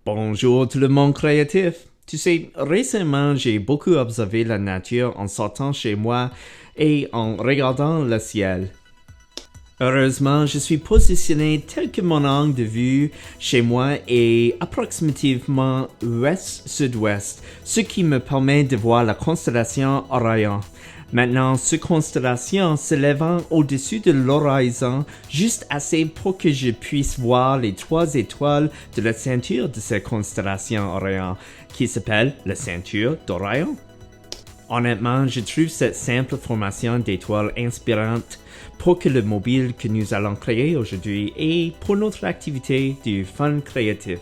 Bonjour tout le monde créatif. Tu sais, récemment, j'ai beaucoup observé la nature en sortant chez moi et en regardant le ciel. Heureusement, je suis positionné tel que mon angle de vue chez moi est approximativement ouest-sud-ouest, ce qui me permet de voir la constellation Orion. Maintenant, cette constellation s'élevant au-dessus de l'horizon, juste assez pour que je puisse voir les 3 étoiles de la ceinture de cette constellation Orion, qui s'appelle la ceinture d'Orion. Honnêtement, je trouve cette simple formation d'étoiles inspirante pour que le mobile que nous allons créer aujourd'hui et pour notre activité du fun créatif.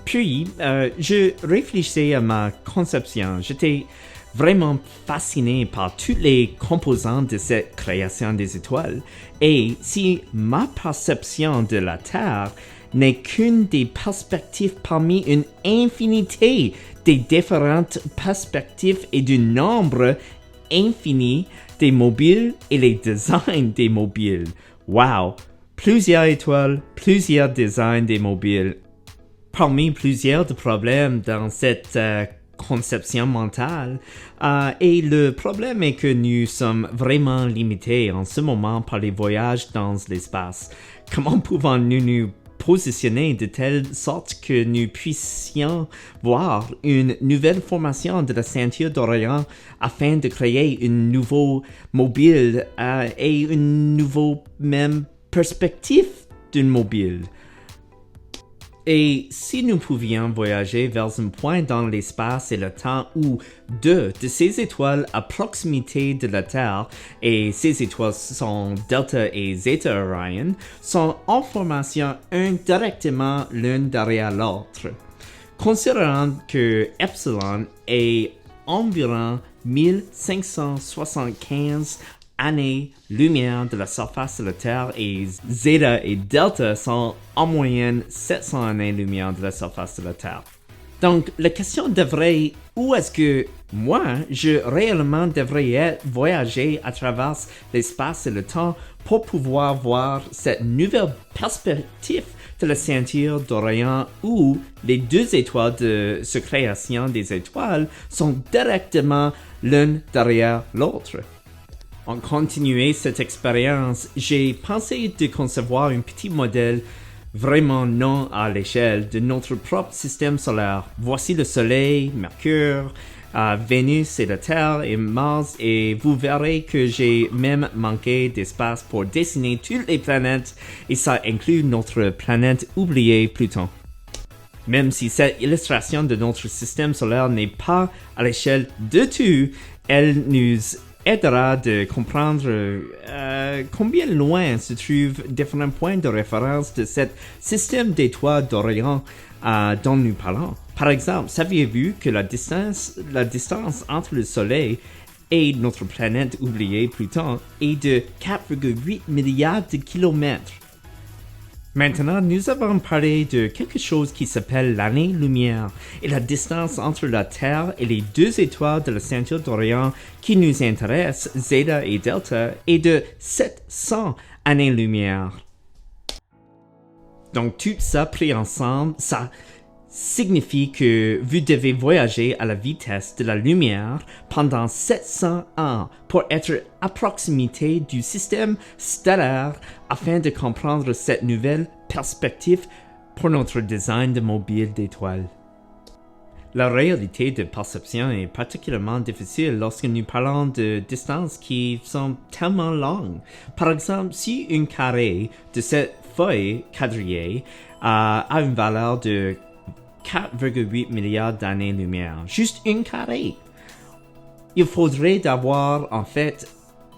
Puis, je réfléchissais à ma conception. J'étais vraiment fasciné par toutes les composantes de cette création des étoiles. Et si ma perception de la Terre n'est qu'une des perspectives parmi une infinité des différentes perspectives et du nombre infini des mobiles et les designs des mobiles. Wow! Plusieurs étoiles, plusieurs designs des mobiles. Parmi plusieurs problèmes dans cette conception mentale. Et le problème est que nous sommes vraiment limités en ce moment par les voyages dans l'espace. Comment pouvons-nous nous positionner de telle sorte que nous puissions voir une nouvelle formation de la ceinture d'Orion afin de créer une nouvelle mobile et une nouvelle même perspective d'une mobile? Et si nous pouvions voyager vers un point dans l'espace et le temps où deux de ces étoiles à proximité de la Terre, et ces étoiles sont Delta et Zeta Orion, sont en formation indirectement l'une derrière l'autre. Considérant que Epsilon est environ 1575 années-lumière de la surface de la Terre et Zeta et Delta sont en moyenne 700 années-lumière de la surface de la Terre. Donc, la question devrait, où est-ce que moi, je réellement devrais voyager à travers l'espace et le temps pour pouvoir voir cette nouvelle perspective de la ceinture d'Orion où les deux étoiles de cette création des étoiles sont directement l'une derrière l'autre. En continuant cette expérience, j'ai pensé de concevoir un petit modèle vraiment non à l'échelle de notre propre système solaire. Voici le Soleil, Mercure, Vénus et la Terre et Mars, et vous verrez que j'ai même manqué d'espace pour dessiner toutes les planètes, et ça inclut notre planète oubliée Pluton. Même si cette illustration de notre système solaire n'est pas à l'échelle de tout, elle nous aidera de comprendre combien loin se trouvent différents points de référence de ce système d'étoiles d'Orion dont nous parlons. Par exemple, saviez-vous que la distance entre le Soleil et notre planète oubliée Pluton est de 4,8 milliards de kilomètres? Maintenant, nous avons parlé de quelque chose qui s'appelle l'année-lumière et la distance entre la Terre et les deux étoiles de la ceinture d'Orion qui nous intéressent, Zeta et Delta, est de 700 années-lumière. Donc tout ça pris ensemble, ça signifie que vous devez voyager à la vitesse de la lumière pendant 700 ans pour être à proximité du système stellaire afin de comprendre cette nouvelle perspective pour notre design de mobile d'étoiles. La réalité de perception est particulièrement difficile lorsque nous parlons de distances qui sont tellement longues. Par exemple, si un carré de cette feuille quadrillée a une valeur de 4,8 milliards d'années-lumière, juste un carré. Il faudrait d'avoir en fait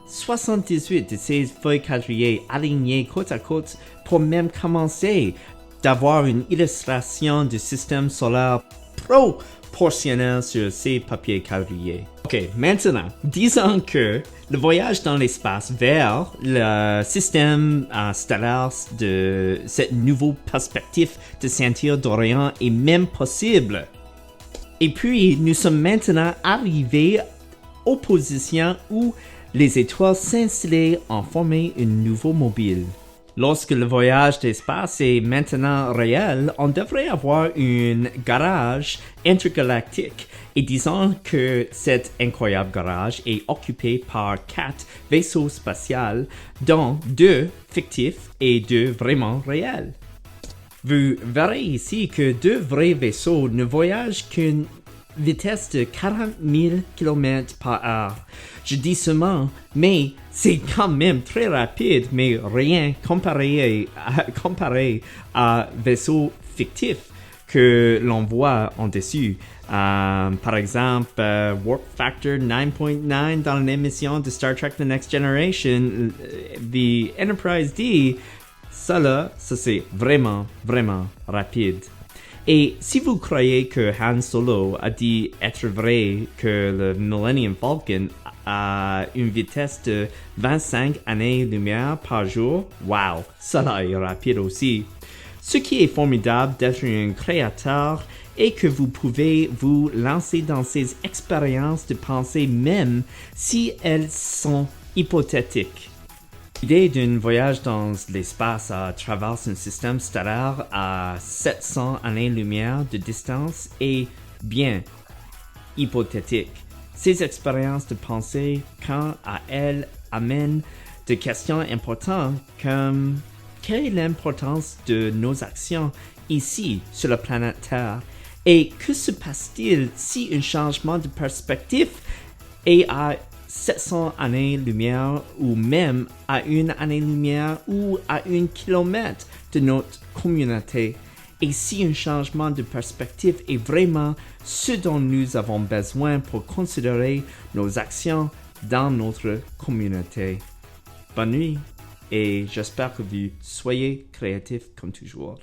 78 de ces feuilles quadrillées alignées côte à côte pour même commencer d'avoir une illustration du système solaire proportionnelle sur ces papiers quadrillés. Ok, maintenant, disons que le voyage dans l'espace vers le système stellaire de cette nouvelle perspective de ceinture d'Orion est même possible. Et puis, nous sommes maintenant arrivés aux positions où les étoiles s'installaient en former une nouvelle mobile. Lorsque le voyage d'espace est maintenant réel, on devrait avoir un garage intergalactique. Et disons que cet incroyable garage est occupé par 4 vaisseaux spatials, dont 2 fictifs et 2 vraiment réels. Vous verrez ici que 2 vrais vaisseaux ne voyagent qu'une vitesse de 40 000 km par heure. Je dis seulement, mais c'est quand même très rapide, mais rien comparé à vaisseaux fictifs que l'on voit en dessus. Par exemple, Warp Factor 9.9 dans l'émission de Star Trek The Next Generation, the Enterprise D, ça c'est vraiment rapide. Et si vous croyez que Han Solo a dit être vrai que le Millennium Falcon a une vitesse de 25 années-lumière par jour, wow, ça est rapide aussi. Ce qui est formidable d'être un créateur est que vous pouvez vous lancer dans ces expériences de pensée même si elles sont hypothétiques. L'idée d'un voyage dans l'espace à travers un système stellaire à 700 années-lumière de distance est bien hypothétique. Ces expériences de pensée, quant à elles, amènent des questions importantes comme quelle est l'importance de nos actions ici sur la planète Terre et que se passe-t-il si un changement de perspective est à 700 années-lumière ou même à 1 année-lumière ou à 1 kilomètre de notre communauté et si un changement de perspective est vraiment ce dont nous avons besoin pour considérer nos actions dans notre communauté. Bonne nuit et j'espère que vous soyez créatifs comme toujours.